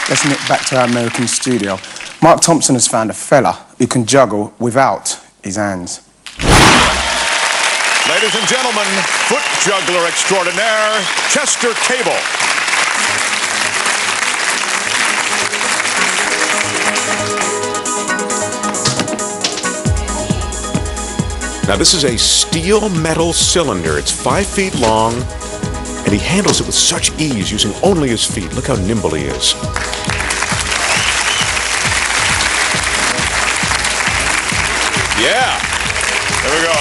Let's nip back to our American studio. Mark Thompson has found a fella who can juggle without his hands. Ladies and gentlemen, foot juggler extraordinaire, Chester Cable. Now, this is a steel metal cylinder. It's 5 feet long, and he handles it with such ease using only his feet. Look how nimble he is. Yeah, there we go.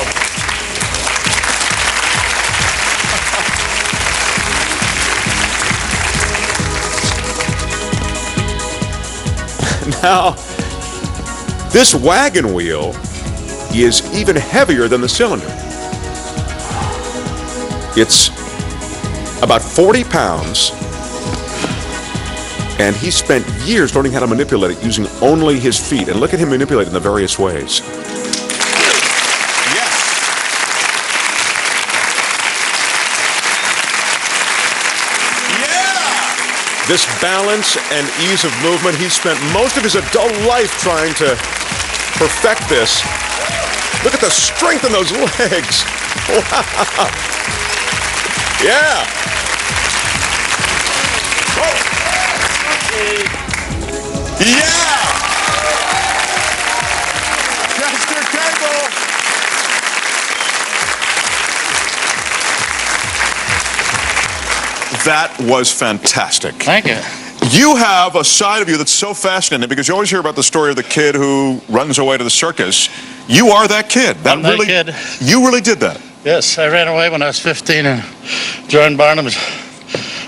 Now, this wagon wheel is even heavier than the cylinder. It's about 40 pounds, and he spent years learning how to manipulate it using only his feet. And look at him manipulate it in the various ways. Yes. Yeah. This balance and ease of movement, he spent most of his adult life trying to perfect this. Look at the strength in those legs. Wow. Yeah. Oh. Yeah. Chester Cable. That was fantastic. Thank you. You have a side of you that's so fascinating because you always hear about the story of the kid who runs away to the circus. You are that kid. I'm that kid. You really did that. Yes, I ran away when I was 15 and joined Barnum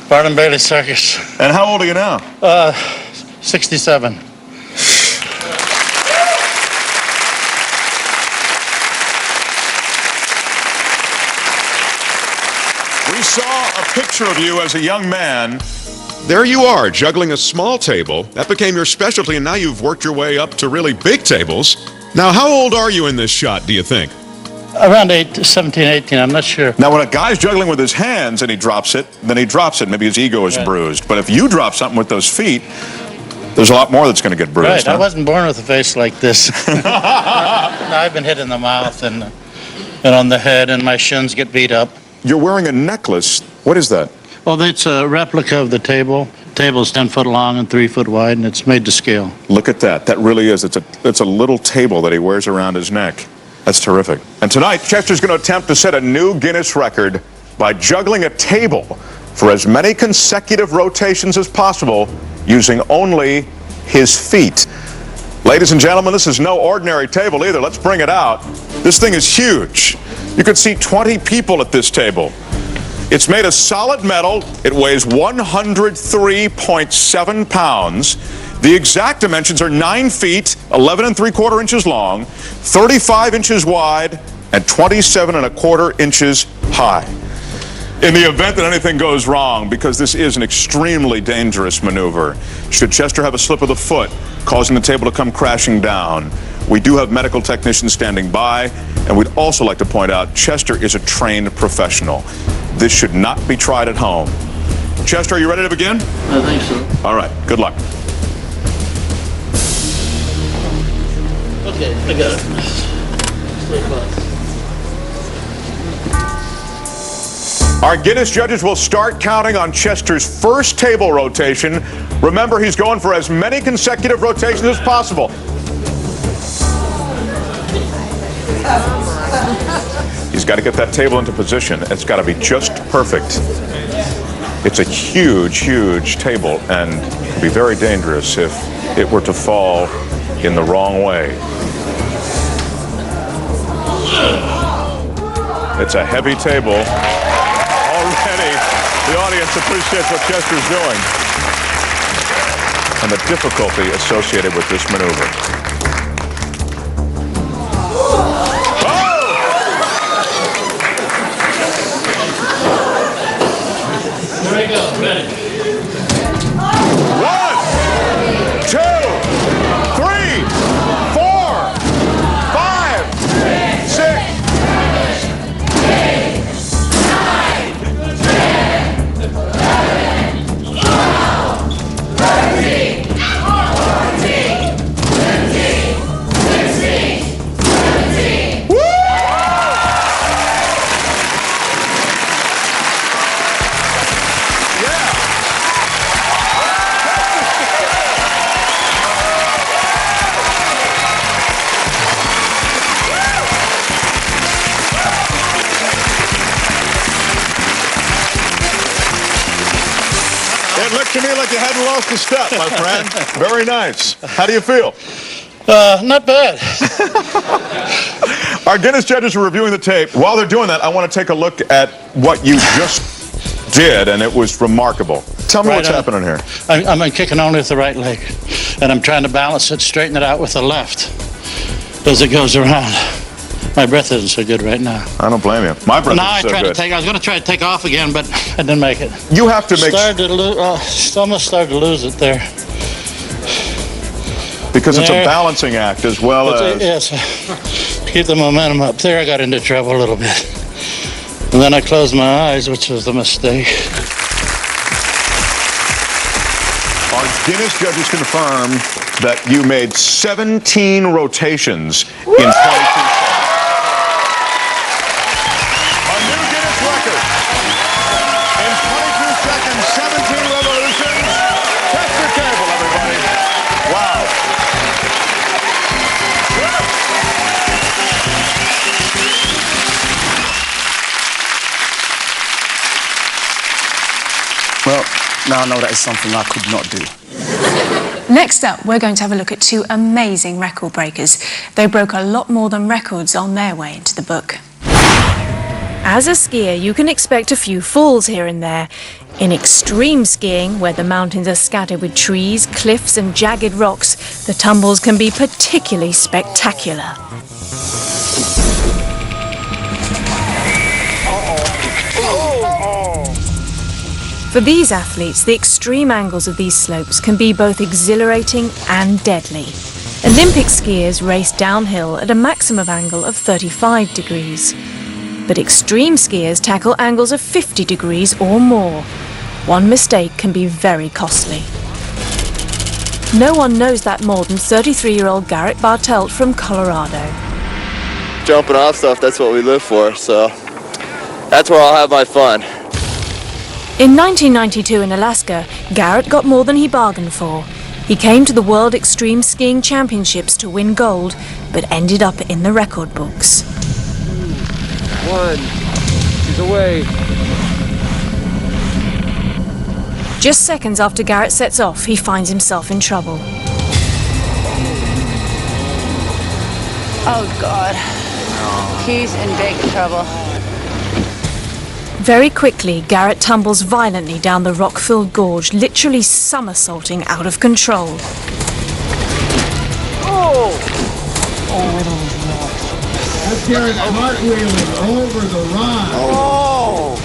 Bailey Circus. And how old are you now? 67. We saw a picture of you as a young man. There you are, juggling a small table. That became your specialty, and now you've worked your way up to really big tables. Now, how old are you in this shot, do you think? Around 17, 18, I'm not sure. Now, when a guy's juggling with his hands and he drops it, then he drops it. Maybe his ego is bruised. But if you drop something with those feet, there's a lot more that's going to get bruised. Right, huh? I wasn't born with a face like this. No, I've been hit in the mouth and on the head, and my shins get beat up. You're wearing a necklace. What is that? Well, it's a replica of the table. The table is 10 foot long and 3 foot wide, and it's made to scale. Look at that. That really is. It's a little table that he wears around his neck. That's terrific. And tonight, Chester's going to attempt to set a new Guinness record by juggling a table for as many consecutive rotations as possible using only his feet. Ladies and gentlemen, this is no ordinary table either. Let's bring it out. This thing is huge. You could seat 20 people at this table. It's made of solid metal. It weighs 103.7 pounds. The exact dimensions are 9 feet, 11 3/4 inches long, 35 inches wide, and 27 1/4 inches high. In the event that anything goes wrong, because this is an extremely dangerous maneuver, should Chester have a slip of the foot, causing the table to come crashing down, we do have medical technicians standing by, and we'd also like to point out Chester is a trained professional. This should not be tried at home. Chester, are you ready to begin? I think so. All right, good luck. Okay, I got it. Stay close. Our Guinness judges will start counting on Chester's first table rotation. Remember, he's going for as many consecutive rotations as possible. He's got to get that table into position. It's got to be just perfect. It's a huge, huge table, and it would be very dangerous if it were to fall in the wrong way. It's a heavy table. Already, the audience appreciates what Chester's doing and the difficulty associated with this maneuver. Here we go, ready. 1, 2, 3, 4, 5, 6, 8, 9, 10, 11, 12, 13, looked to me like you hadn't lost a step, my friend. Very nice. How do you feel? Not bad. Our Guinness judges are reviewing the tape. While they're doing that, I want to take a look at what you just did, and it was remarkable. Tell me what's happening here. I'm kicking only with the right leg, and I'm trying to balance it, straighten it out with the left as it goes around. My breath isn't so good right now. I don't blame you. My breath is so good. I was going to try to take off again, but I didn't make it. You have to make... Almost started to lose it there. Because it's a balancing act as well as... Yes, to keep the momentum up. There I got into trouble a little bit. And then I closed my eyes, which was the mistake. Our Guinness judges confirmed that you made 17 rotations in 22 seconds. A new Guinness record. In 22 seconds, 17 revolutions. Test your table, everybody. Wow. Well, now I know that is something I could not do. Next up, we're going to have a look at two amazing record breakers. They broke a lot more than records on their way into the book. As a skier, you can expect a few falls here and there. In extreme skiing, where the mountains are scattered with trees, cliffs and jagged rocks, the tumbles can be particularly spectacular. For these athletes, the extreme angles of these slopes can be both exhilarating and deadly. Olympic skiers race downhill at a maximum angle of 35 degrees. But extreme skiers tackle angles of 50 degrees or more. One mistake can be very costly. No one knows that more than 33-year-old Garrett Bartelt from Colorado. Jumping off stuff, that's what we live for, so that's where I'll have my fun. In 1992 in Alaska, Garrett got more than he bargained for. He came to the World Extreme Skiing Championships to win gold, but ended up in the record books. 1, he's away. Just seconds after Garrett sets off, he finds himself in trouble. Oh God, he's in big trouble. Very quickly, Garrett tumbles violently down the rock-filled gorge, literally somersaulting out of control. Oh! That's Garrett cartwheeling over the run. Oh!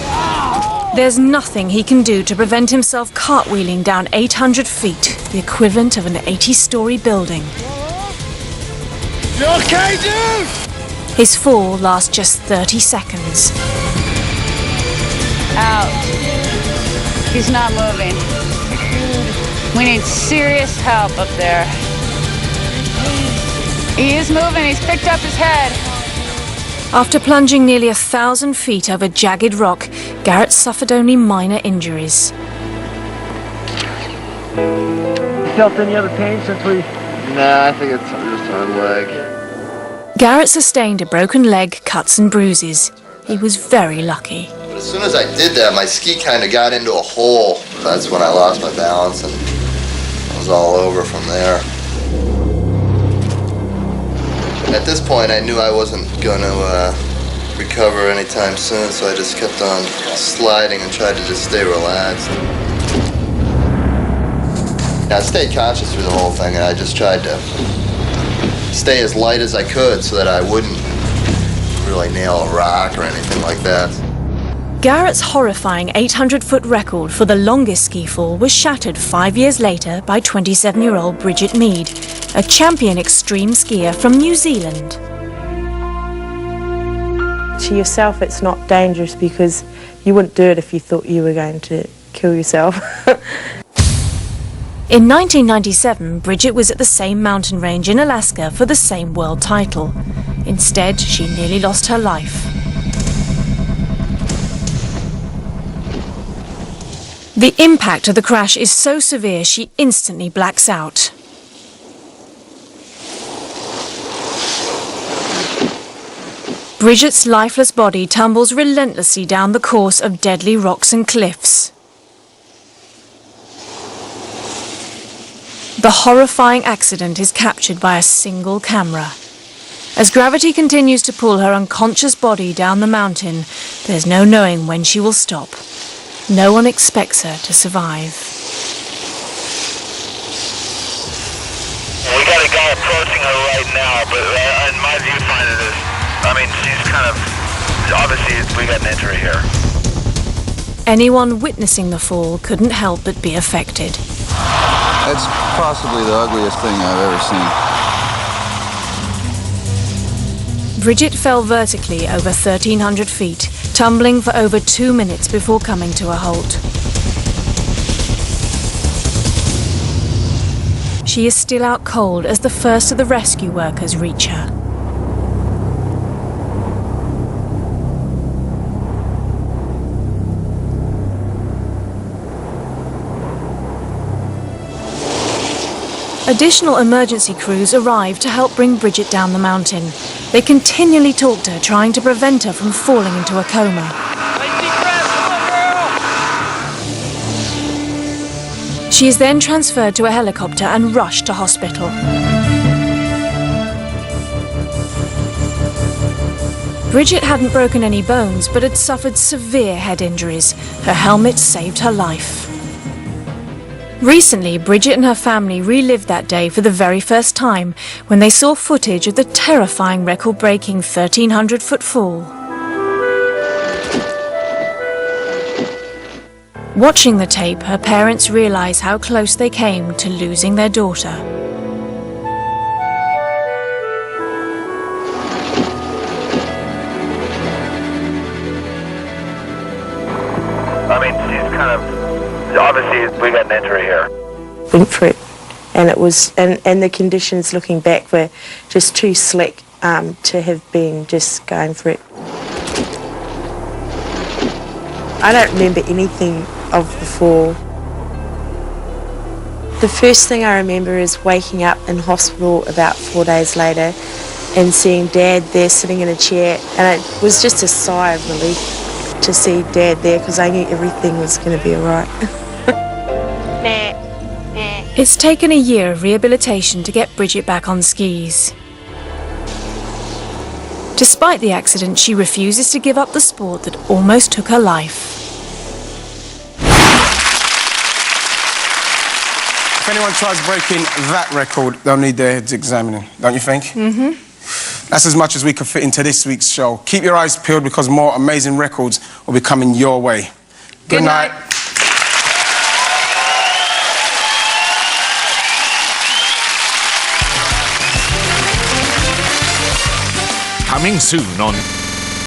There's nothing he can do to prevent himself cartwheeling down 800 feet, the equivalent of an 80-story building. You okay, dude? His fall lasts just 30 seconds. Ouch. He's not moving. We need serious help up there. He is moving. He's picked up his head. After plunging nearly 1,000 feet over jagged rock, Garrett suffered only minor injuries. Felt any other pain since we... Nah, I think it's just on leg. Garrett sustained a broken leg, cuts and bruises. He was very lucky. But as soon as I did that, my ski kind of got into a hole. That's when I lost my balance and it was all over from there. At this point, I knew I wasn't going to recover anytime soon, so I just kept on sliding and tried to just stay relaxed. I stayed conscious through the whole thing, and I just tried to stay as light as I could so that I wouldn't really nail a rock or anything like that. Garrett's horrifying 800-foot record for the longest ski fall was shattered 5 years later by 27-year-old Bridget Mead, a champion extreme skier from New Zealand. To yourself, it's not dangerous because you wouldn't do it if you thought you were going to kill yourself. In 1997, Bridget was at the same mountain range in Alaska for the same world title. Instead, she nearly lost her life. The impact of the crash is so severe she instantly blacks out. Bridget's lifeless body tumbles relentlessly down the course of deadly rocks and cliffs. The horrifying accident is captured by a single camera. As gravity continues to pull her unconscious body down the mountain, there's no knowing when she will stop. No one expects her to survive. We got a guy approaching her right now, but in my viewfinder, she's kind of, obviously we got an injury here. Anyone witnessing the fall couldn't help but be affected. That's possibly the ugliest thing I've ever seen. Bridget fell vertically over 1,300 feet, tumbling for over 2 minutes before coming to a halt. She is still out cold as the first of the rescue workers reach her. Additional emergency crews arrive to help bring Bridget down the mountain. They continually talk to her, trying to prevent her from falling into a coma. She is then transferred to a helicopter and rushed to hospital. Bridget hadn't broken any bones, but had suffered severe head injuries. Her helmet saved her life. Recently, Bridget and her family relived that day for the very first time when they saw footage of the terrifying record-breaking 1,300-foot fall. Watching the tape, her parents realize how close they came to losing their daughter. She's kind of, obviously we got an injury here. Went for it, and it was, and the conditions looking back were just too slick to have been just going for it. I don't remember anything of the fall. The first thing I remember is waking up in hospital about 4 days later and seeing Dad there sitting in a chair, and it was just a sigh of relief to see Dad there because I knew everything was going to be all right. It's taken a year of rehabilitation to get Bridget back on skis. Despite the accident, she refuses to give up the sport that almost took her life. If anyone tries breaking that record, they'll need their heads examining, don't you think? Mm-hmm. That's as much as we could fit into this week's show. Keep your eyes peeled because more amazing records will be coming your way. Good night. Coming soon on